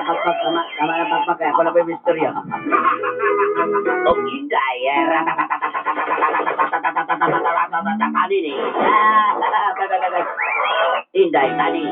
pakpak, tama na pakpak, kaya ako na po yung misтерyo. O Inday, kanini. Inday, tani.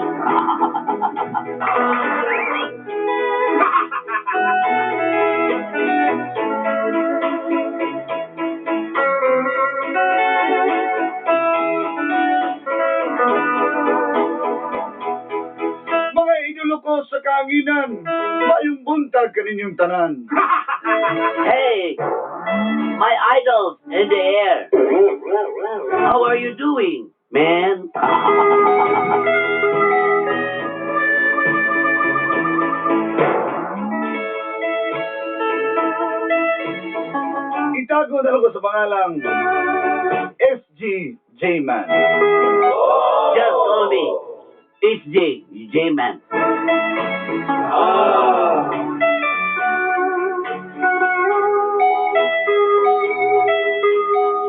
Mga idolo ko sa kaanginan, mayong buntag kaninyong tanan. Hey, my idols in the air. How are you doing, man? Itago na lang ko sa pangalang SG J-Man. Just call me. It's J-Man.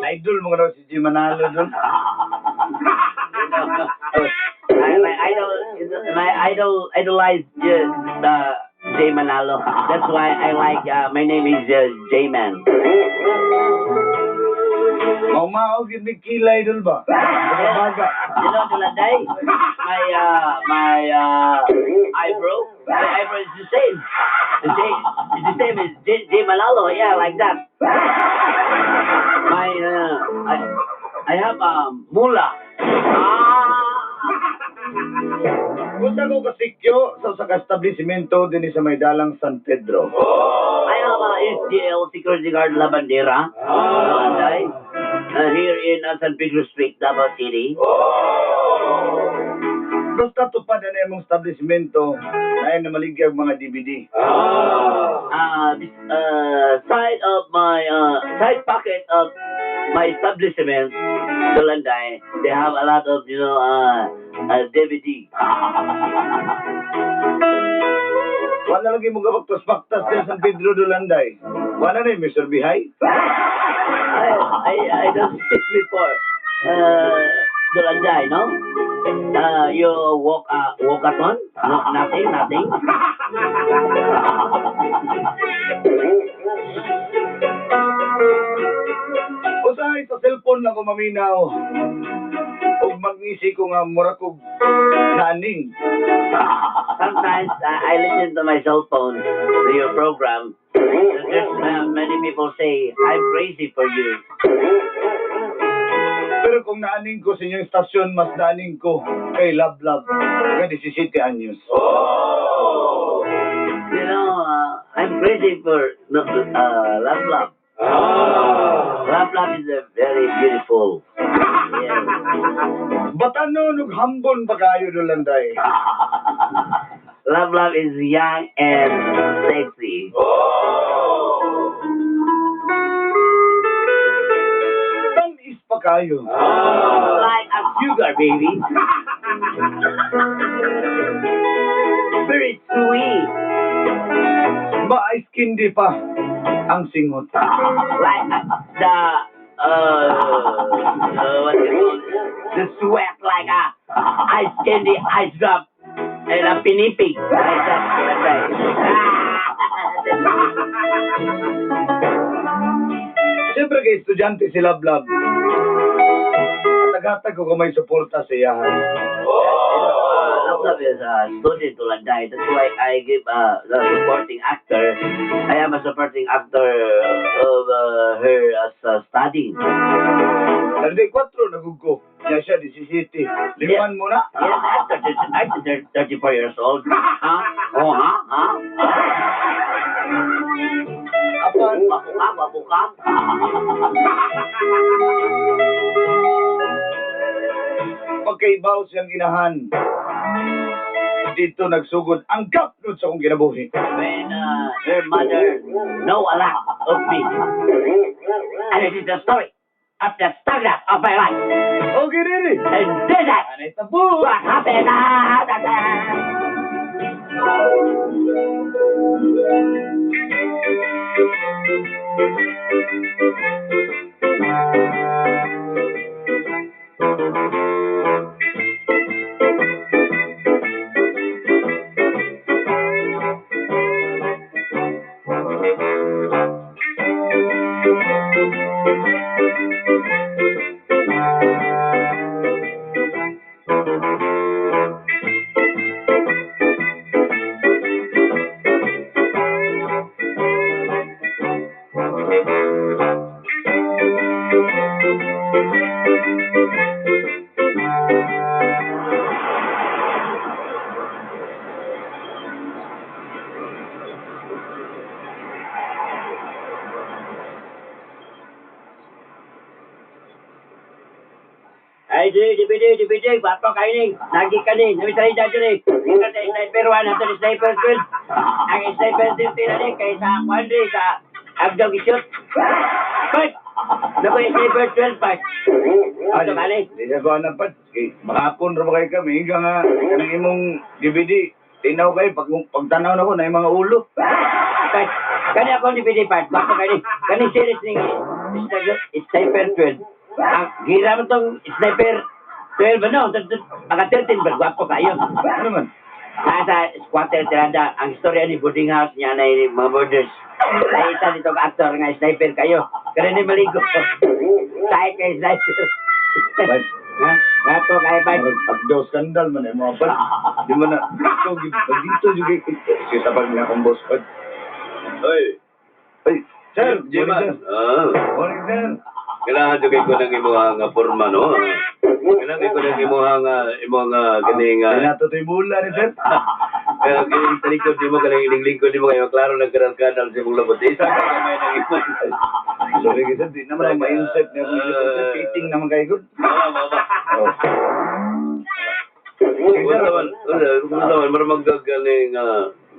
Idol mo raw si J Manalo doon. My idolized Jay Manalo. That's why I like. My name is J-Man. Maumaog yun may kila idol ba? Baga. You know, Dulanday, my eyebrow is the same. It's the same as Jay Manalo. Yeah, like that. My I have mula. Punta ko kasikyo sa establishmento din sa may dalang San Pedro. I have SGL Security Guard La Bandera. Dulanday. Here in San Pedro Street, Davao City. Basta tupad na yung establishmento na yun na maligyan mga DVD. This side of my side pocket of my establishment, Dulanday, they have a lot of DVD. Wala lagi mo gabagtas-baktas din San Pedro Dulanday. Wala na yung Mr. Bihay. I don't see it before. Dulanday, no? You walkathon? No, nothing. Usahay sa cellphone lang ko maminaw. O magngisi ko nga murakog naning. Sometimes I listen to my cell phone to your program. There's many people say I'm crazy for you. Pero kung naaning ko sa inyong stasyon, mas naaning ko kay Love Love. Kaya 17 anyos. You know, I'm crazy for Love Love. Love Love is a very beautiful. Yeah. Batano nughambon ba kayo Dulanday? Love Love is young and sexy. Tamis pa kayo. Like a sugar baby. Very sweet. Ma-ice candy pa ang singot. Like what do you call it? The sweat like a ice candy, ice drop, and a pinipig. Like that. That's right. Siyempre kay estudyante si Love Love. Tagatag ko kung may suporta siya. Love Love is a student to Landay. That's why I give the supporting actor. I am a supporting actor of her as studying. Tarde 4 nagugko. Niya siya 17. Liman mo na. Yes, after 34 years old. Huh? Oh, huh? Apan, Wapo ka. pagkaibaw siyang inahan. Dito nagsugod ang kapnod sa akong ginabuhi. When her mother know a lot of me. And it is the story of the stagnant of my life. Okay, Riri. And this is Anay tabu. what happened. Ay, DVD, bato kayo ning. Lagi ka ning. Nami salida dyan eh. Ito sa sniper 1, ito sa sniper 12. Ang sniper 13 na rin, kaya sa Quandre, sa Agdaw Gisot. Pat! Naku, sniper 12, Pat. Ito ka ning. Di siya ko anak pat. Makapon rin ba kayo kami. Hingga nga, kanang imong DVD. Tinaw kayo, pagtanaw na ko na yung mga ulo. Pat, kani ako ni PD Pat. Bato kayo ning. Kani series ning sniper 12. Ang gira mo tong sniper 12, ano? Mga 13 ba? Gwapo kayo. Ano man? Sa squatter tirada, ang istorya ni boarding house niya na yung mga borders. Nakita nito ka actor nga sniper kayo. Kaya ni maligo. Tayo kayo sniper. Pat. Ha? Gwapo kayo pa. Agdaw skandal man eh mga pat. Di mo na, dito juga kasi tapag na akong boss pat. Oy, Ay, sir, Jiman. Morning, sir. Kailangan jugay ko ng imong nga forma, no? Kailangan ko ng imong ganing Ay, natutoy mula ni sir. kaya ganing talikod di mo ganing ining-lingkod di mo kayo klaro nagkaral-kadal sa imong labot. Isa ka gamay ng imong. Sorry, sir, di naman ang ma-inset niya kung sir. Fitting naman kayo good. Mama. Oh. Kung naman, maramang gagaling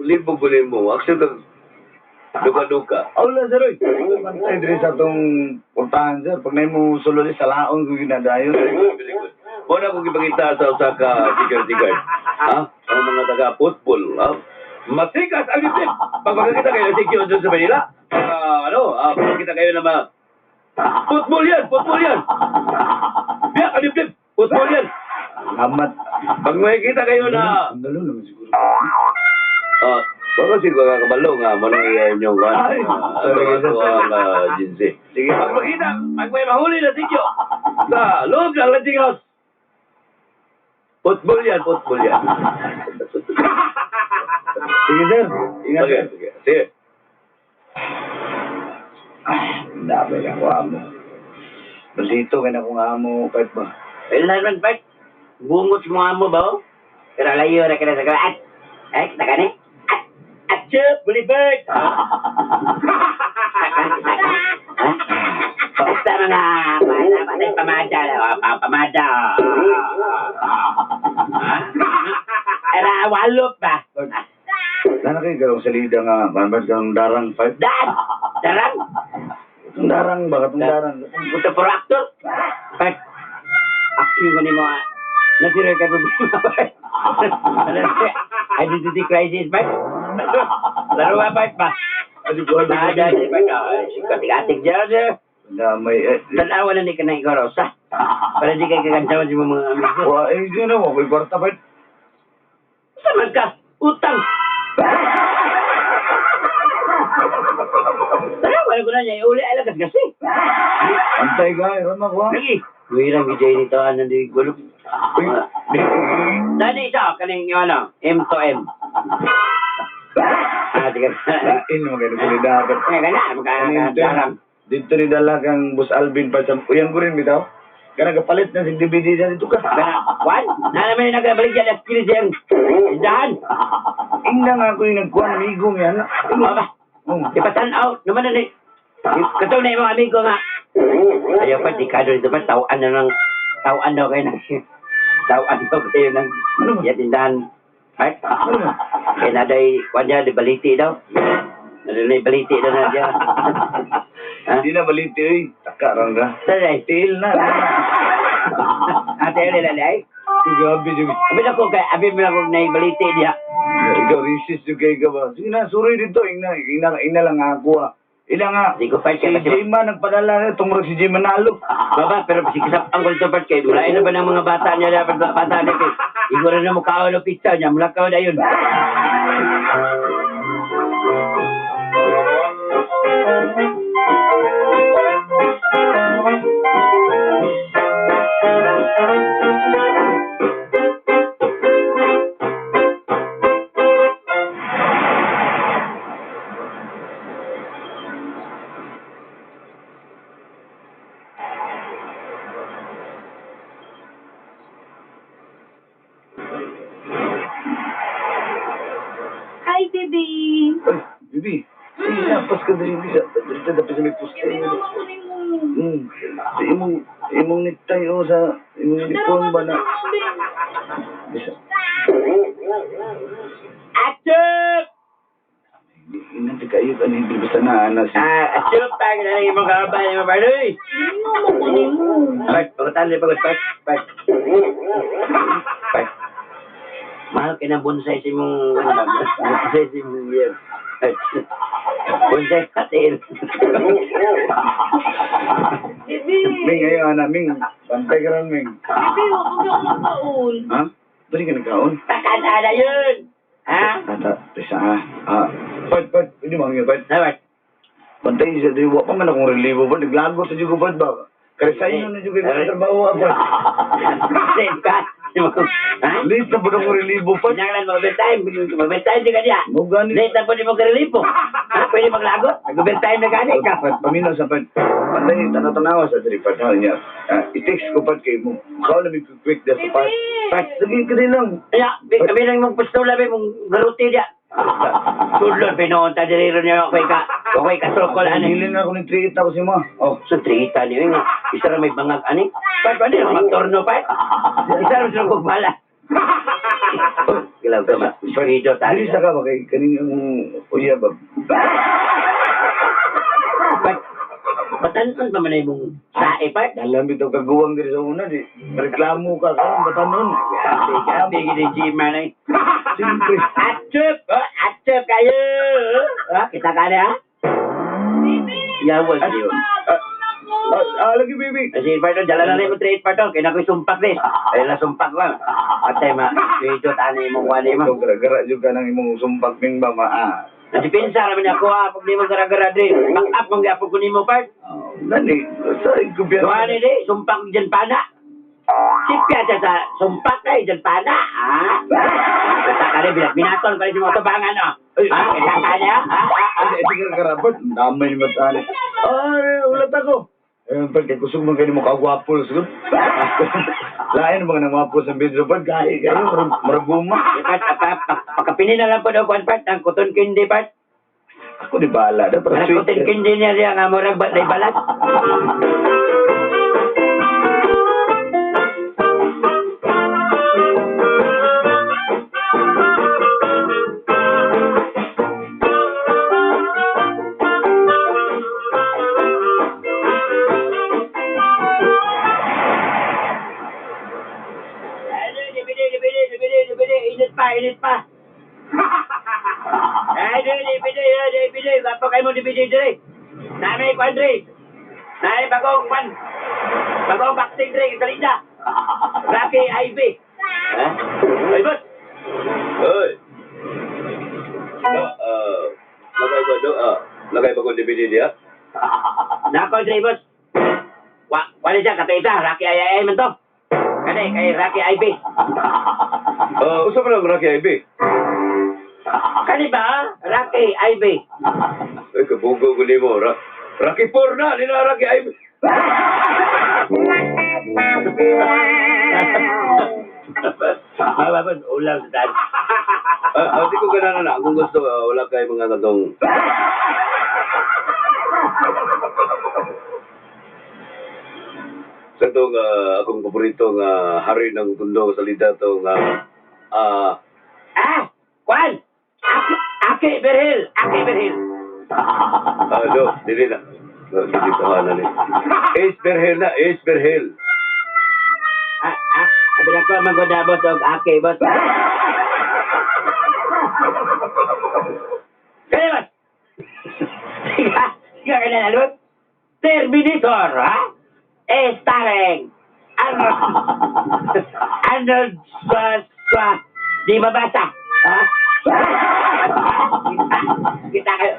libog ko mo. Actually, duka-duka. Wala, sir, oy. Bantay din sa itong puntahan, sir. Pag na mo sulod sa laon kung ginadayon. Very good. Wala kong ipakita sa usa ka tigar-tigar. Ha? Ang mga taga-football. Ha? Matikas ang itim. Pag makakita kayo ng tikyo dyan sa Manila, pag makita kayo na mga football yan! Biyak ang itim! Football yan! Amat. Pag makikita kayo na Ang galo naman siguro. baka siguro kakabalo nga manang iyayin yung Ay, sorry, sir. ang jinsi. Sige. Pag makita, pag may mahuli na tikyo sa loob ng Lating House, football yan. Sige, sir. Ingat, sir. Sige. Ay, ang dami ka ko amo. Masito ka na kung amo, kahit ba? Well, naman, Pat. Bungot mo nga mo ba? Pero layo na ka na sa kalaan. Eh, kita ka ni? Atsup, Bulibird! Basta mga patay pamada. Pamada. Era walop ba? Sana kayo galong salida nga, panbad ka ng darang fight. Darang? Itong darang ba? Itong darang. Buta for actor. Pat, acting ko ni mo. Nasira ka problema, Pat. Identity crisis, Pat. Laro ba, Pat, ba? Adi ko, Ada, Pat. Sikatik-atik dyan, sir. Damay, Tanawa na ni ka na ikaw, Rosa. Para di kayo kagansawan sa mga amigo. Wah, yun na mo, may kwarta fight. Sama ka, utang. Tanawa ko na niya, uli alagas kasi. Antay ka, iron ako ha. Lagi. Wirang gijay nito, ano di gulo. Dali ito, kaning yung ano, M to M. Tiga. In mo kayo, kung dapat. Kaya ganyan, magkakadarang. Dito ni dala kang Boss Alvin pa sa uyan ko rin bitaw. Kana kapalit na si DVD sa dito ka. Juan, na naman yung nagbalik dyan at kilis yung dahan. Ingna nga ako yung nagkuhan amigong yan. Baba, ipatanaw, naman na ni. Katong na yung mga amigo nga. Ayaw pa, di ka doon ito pa, tauan daw kayo ng, tauan daw kayo ng yatindahan. Ay, kaya na dahi, kuhan niya, di baliti daw. Di baliti daw na dyan. Hindi na baliti eh. Takarang ka. Saray. Tiil na. Ate, ay. Gabi juga. Abi mo na kung naibaliti diya. Ikaw resist yung kay ka ba? Sige na, sorry dito. Ina lang ako ah. Ilang nga. Di ko pa Si Jayma nagpadala na. Tungurag si Jayma nalo. Baba, pero sikisap ang kulto part kayo. Mulain na ba ng mga bata niya dapat bata niya kayo? Igura na mukha ng pizza niya. Mula ka na yun. Hi, baby. Ay, Bibi. Sige na, pas ka dali. Dito dapat sa may poste. Hindi naman kunin mo. Imong necktie o sa Inipon ba na? Bisa. Atsup! Inanti kayo ka ni basta na anas. Atsup! Pag nalagay mo kabay mo, Bardoy! Ano mo ko ni mo? Pat, pagkatali, pat. Mahal ka na bonsai si mong, bonsai si mong yan. Bonsai katil. Bibi! Ming, ayo anak, Ming. Pantay ka rin, Ming. Bibi, huwag mo ako magkaon. Ha? Bali ka nagkaon? Kakanta na yun! Ha? Tata, pisa ha. Pat, hindi mo nga, Pat. Dapat. Pantay siya, di wa pa man akong relibo, Pat. Naglago sa juga, Pat, ba? Kaya na juga yung trabaho, Pat. Save ka. Ha? Late na po na akong relibo, Pat. Pinanglan mo overtime. Overtime di ka niya. Mo gani. Late na po di mo karelipo. Ha? Pwede maglagot. Nag-overtime na gani ka. Pat, paminaw sa Pat. Pantay, tanaw-tanawa sa diri, Pat. Ha, niya. I-text ko, Pat, kay mo. Kao na may quick na sa Pat. Pat, sige ka rin lang. Kaya, kami lang mong pustula, mong garuti niya. Sudlon, pinoonta diri ron niya okay ka sokol ani. Hiling ako ng 3 ako si mo. Oh, So, trita niyo nga. Isa ra may bangag ani. Pa na magtorno pa. Isa ra sa kog bala. Gilaw ka mas. Sorido tali. Alisa ka ba kay kaning uya ba? Batanon pa man ay mong sae pa. Dalam bitaw kaguwang diri sa una di. Reklamo ka ka batanon. Gabi gini Gima na. Siyempre. Atsup kayo. Ha? Kita ka na ha? Yawas yun. Lagi baby. Kasi pa ito, dala na rin mo trade pa ito. Kaya ako'y sumpak din. Kaya na sumpak lang. At tayo dito tani mo kuwani mo. Ito gara-gara juga nang imong sumpak ning ba Nasipinsa naman ako ha. Pag di mo gara-gara din. Back up mong gapog ko ni mo part. Nani, sa gobyerno. Kuwani din, sumpak dyan pana. Sipya siya sa sumpak na dyan pana. Ha? Kata ka rin, binatol ka rin sa mga tabangan o. Ha? Kaya ka niya? Ha? Ito gara-gara damay ni matani. Ulat ako. Pag kusog man kayo mo kagwapo siguro. Lain mga nangwapo sa bedroom pag kayo maraguma. Pagkapinin na lang po daw kuwan part. Ang kuton kindi part. Ako di bala. Da para Ang kuton kindi niya siya nga murag ba't balat. Init pa. Ay, dili. Gapa kayo mo dibidi dili. Nanay kwan dili. Nanay bagong boxing dili. Salida. Rocky IV. Ha? Ay, boss. Hoy. Lagay ba ko DVD dia? Nako dili, boss. Wala siya, kataita. Rocky II man to. Kay Rocky IV. Usa pa lang Rocky IB. Kani ba? Rocky IV. Ay, kabugo ko nimo. Rocky 4 na, nila Rocky IB. Mababon, ulam sa dad. Di ko ganaan na. Kung gusto, wala kayo mga natong... Sa itong akong paborito nga hari ng tundo sa salida itong Kwan! Aki Berhil! dili na. Dili tahanan ni. Ace Berhel. Sabi na ko, maganda boss, og Aki, boss. Kaya, boss! Ika ka na nalot? Terminator, ha? Starring Arnold di mabasa, ha? Kita kayo.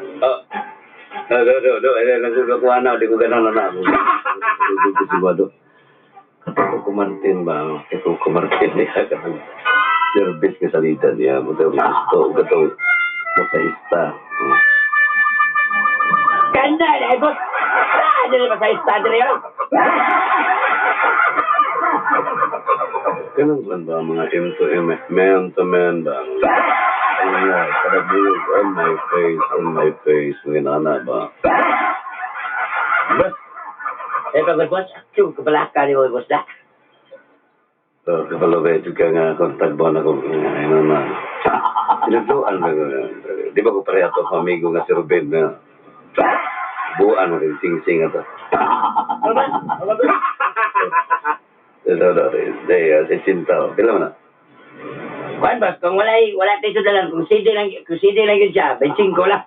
Nagkukuha na, di ko ganaan na ako. Ito kumartin ba? Ito kumartin niya. Service ka salita niya. Gusto, masahista. Ganda, eh, boss. Saan nila ba sa estado yun? Ganun lang ba mga M2M, man to man ba? Kadabiyog on my face, mga nana ba? Boss, pagod boss, yung kabalaka ni mo, boss na. Kapalo ba ito ka nga kontak ba na kung ano na. Sinagluan ba ko. Di ba ko pareha to amigo nga si Ruben na buuan mo rin sing-sing ato. Si Sinta. Kailan mo na? Kuan boss, kung wala tayo sudalan, kung CD lang yun siya, 25 lang.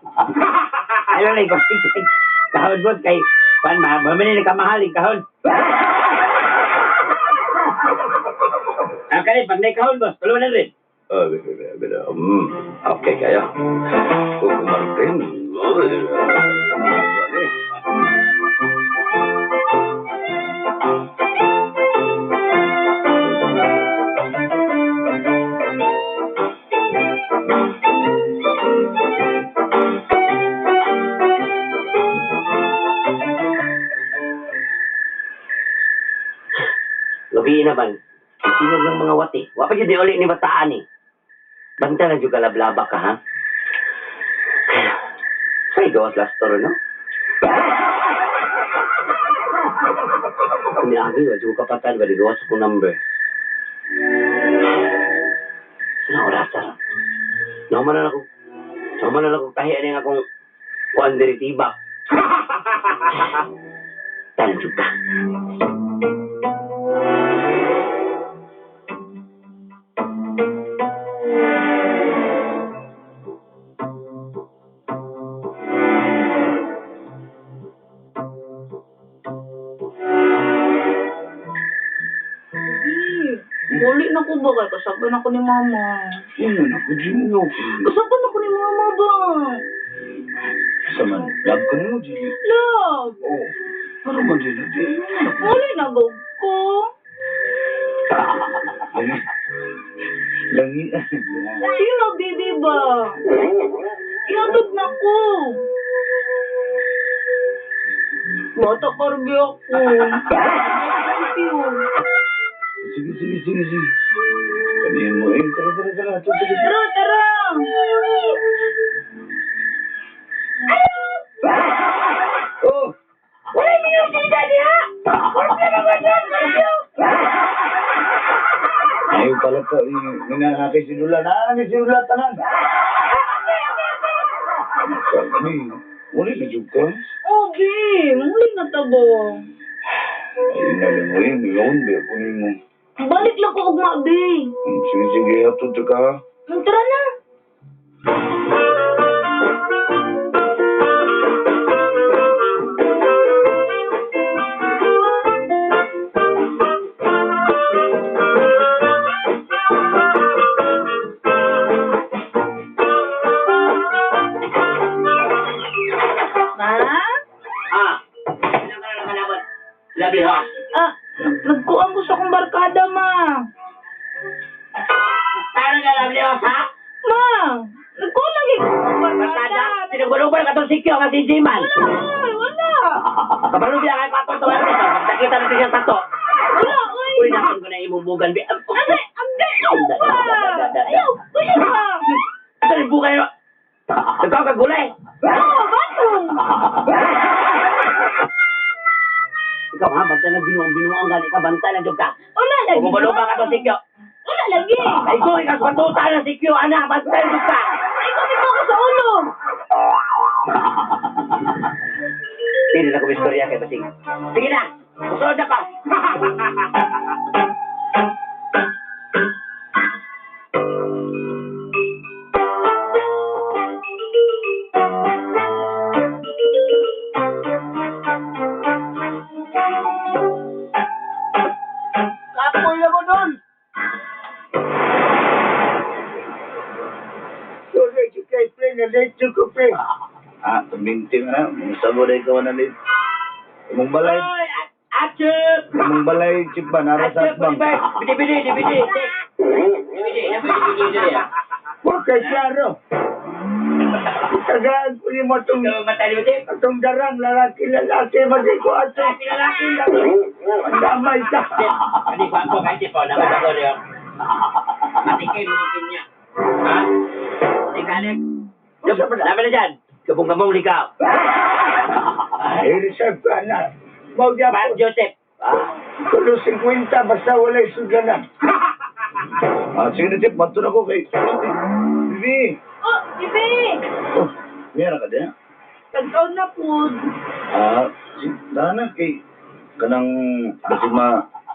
Ayaw lang, kung kahon boss, kay, kuan, mamili na kamahaling kahon. Kaya, pag may kahon boss, tulungan na rin. Okay kaya. Martin. Gabi naman, sino ng mga wati? Wapa yun di ulit ni bataan eh. Banta na juga lablaba ka, ha? Say, gawas last story, no? Kumiagi, wa juga kapatan, ba di gawas ko number. Sina orasa. Nauman na ako tahian yung akong kuan diri tibak. Tanan juga. Muli na ko ba kay kasaban ako ni mama. Yun ako, Jimmy. Kasaban ako ni mama ba? Saman, love ko mo, Jimmy. Love! Oh, ano man din na din? Muli na gawag ko. Langi. Sino, baby ba? Ihatod na ko. Bata karbi ako. Thank you. Sige. Sabihin mo, tara. Tara! Oh! Wala mo yung sida niya! Wala naman yan! Ayaw pala ka, minanakay si Dula. Naanin si Dula, tanan. Sabi, muli na jug ka. Oh, babe! Muli na tabo. Ayun na lang mo yun, ngayon, ba, kunin mo. Balik lang ko ugma, babe. Sige, hapon ka. Tara na! Labi ha. Nagkuhan ko sa kong barkada, ma. Para nga labi ha. Ma! Nagkuhan lagi ko sa barkada. Sinugulubal ka itong sikyo nga si Jiman. Wala! Kabalo biya kay Pato ito. Nakita natin siya Pato. Wala, uy! Uy, nakin ko na imubugan. Ate! Ayaw pa! Ayaw pa! Ito rin bukay. Ikaw kagulay. Batong! Ikaw ha, banta na binuang gali ka. Banta na jog ka. Wala lagi. Bumulubal ka itong sikyo. Wala lagi. Ay ko, ikas patuta na sikyo. Ana, banta na jog ka. Ay, kumito ko sa ulo. Hindi na kumistorya kay Basing. Sige na, usunod na pa. Kapoy na mo doon. Sorry, kay pre, na-late ko, pre. Tuminting na. Masabo na ikaw na late. Imong balay. Oy, Achip! Imong balay, chip ba? Narasat bang? Bidi. Huwag kay klaro. Tagaan ko yung atong darang lalaki, madi ko atong Lalaki. ang damay ka. Hindi ko ako kasi po, nakasago niyo. Matikim mungkin niya. Ha? Hindi ka, Alex. Laban na dyan. Kabong-kabong likaw. Ay, reserve ka na. Mau Pat Joseph. Tulo 50, basta wala'y suganan. Sige na, Tip. Matun ako kay... Bibi! Oh, Bibi! Oh, meron ka din, ha? Tagkaw na po. Dana kay... Kanang... Kasi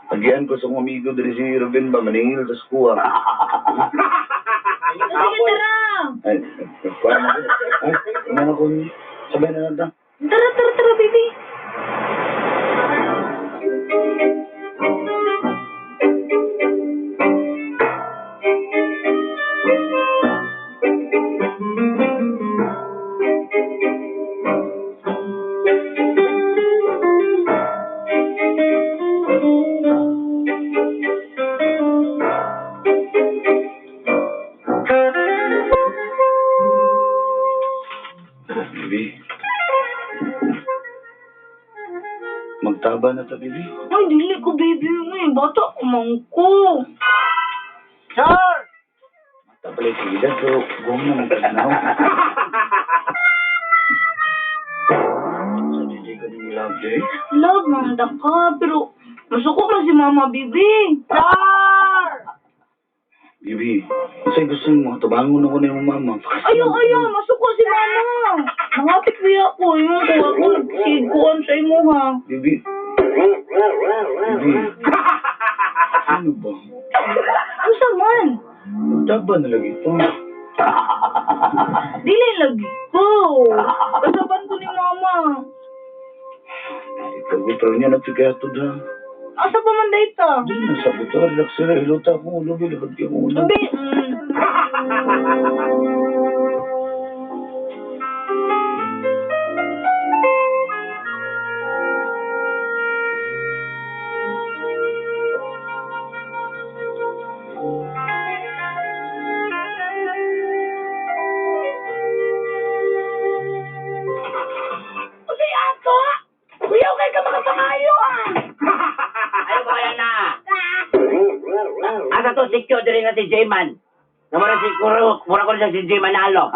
tagian ko sa mga amigo dari si Ruben ba, maningil sa skuha. Sige, tara! Ay, kuha na ko. Ay, ano ko sabay na natin. Tara, Bibi! Bibi. Magtaba na ta, Bibi. Ay, dili ko, Bibi. Ay, bata ko man ko. Tapalay sila, pero buong na nagkasanaw. Sa hindi ko din love day. Love, manda ka. Pero, masuko man si Mama, Bibi. Bibi, sa'yo gusto mo, tabangon ako na yung mama. Ayaw, masuko si Mama. Nangapit biya ko. Yung ko ako nagsigkuhan sa imo, ha. Bibi. Bibi. Ano ba? Ano sa man? Magtaba na lagi ito. Dili lagi ko. Kasaban ko ni Mama. Ikaw, pero niya nagpikayato na. Asa pa man dayta? Hindi na sa buto, relax sila. Hilota ko, lubi, labad kayo muna. Sabi, Usi ato! Kuyaw kay ka makapangayo, Ayaw ko kaya na. Asa to sikyo diri na si J-Man. Namara si mura ko siya si J-Man nalo.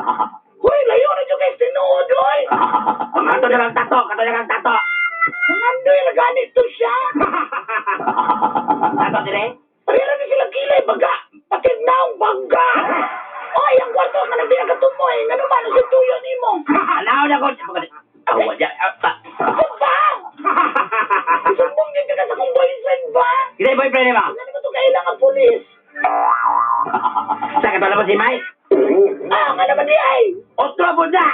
Hoy, layo na dyan kay tinuod, hoy! Kato na kang tato. Mangandoy na ganito siya! Tato dire? Parira na sila kilay, baga! Patid na ang baga! Oy, ang kwarto ka na pinagatumoy! Nga naman sa tuyo ni mo! Anaw na ko. Awa dyan. Ako ba? Sumbong niya ka sa kong boyfriend ba? Kita yung boyfriend ni mo. Ano naman ito kailangan pulis? Sa kato naman si Mike. Nga naman di ay! Otro po na.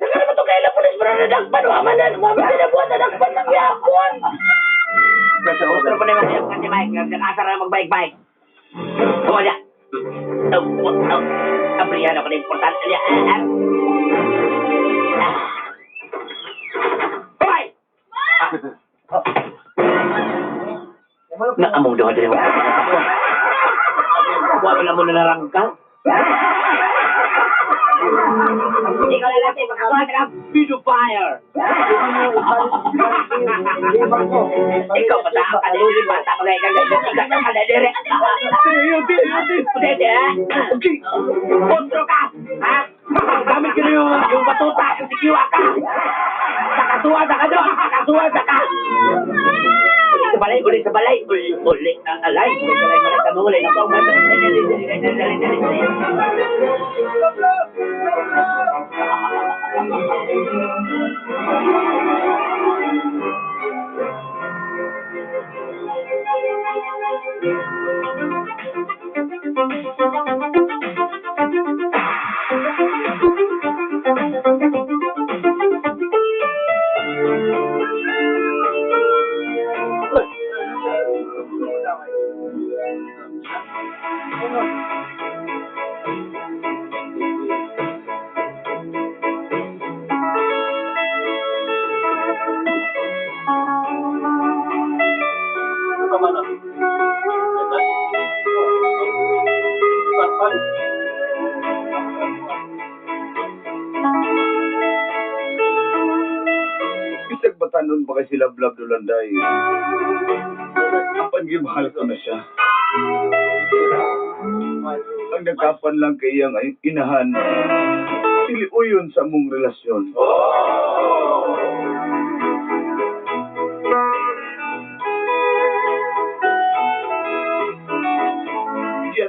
Nga naman ito kailangan pulis para nadakpan o amanan! Umamit na buwan nadakpan ng yapon! Otro po naman si Mike. Nag-asar na mag-bike-bike. Awa dyan. Abrihan ako na importante niya. Hoy! Naamong doon din ako. Wala mo na narangkal. Ikaw na natin, magkakuha ka ng pedophile. Ikaw pa sa akalunin, bata mo ngayon kagay. Ikaw na kaladere. Pwede, ha? Otro ka, ha? Gamit ko na yung batuta, yung sikiwa ka. Sakasuwa ka doon, sakasuwa ka. Ulit sa balay. Alay, balay ka mo ulit. Ako, dali. Bisag batanon pa kasi lablab dulanday. Kapan gimahal ko na siya. Ang nagkapan lang kay iyang inahan, piliuyon sa mong relasyon.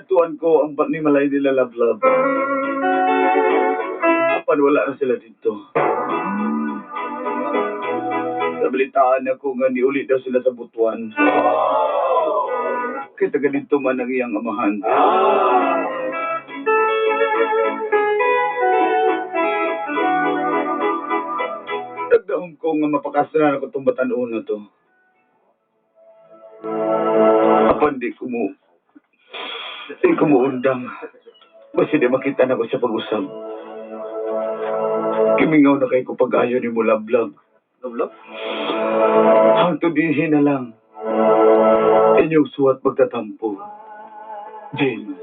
natuan ko ang panimalay nila lablab. Apan wala na sila dito. Nabalitaan ako nga niuli daw sila sa butuan. Kaya taga dito man ang iyang amahan. Nagdaong ko nga mapakasalan ako itong batanon na to. Apan di ko muundang. Basta di makita na ko sa pag-usap. Kimingaw na kayo ko pag-ayo ni mo lablag. Lablab? Hangtod din na lang. Inyong suwat pagtatampo. James.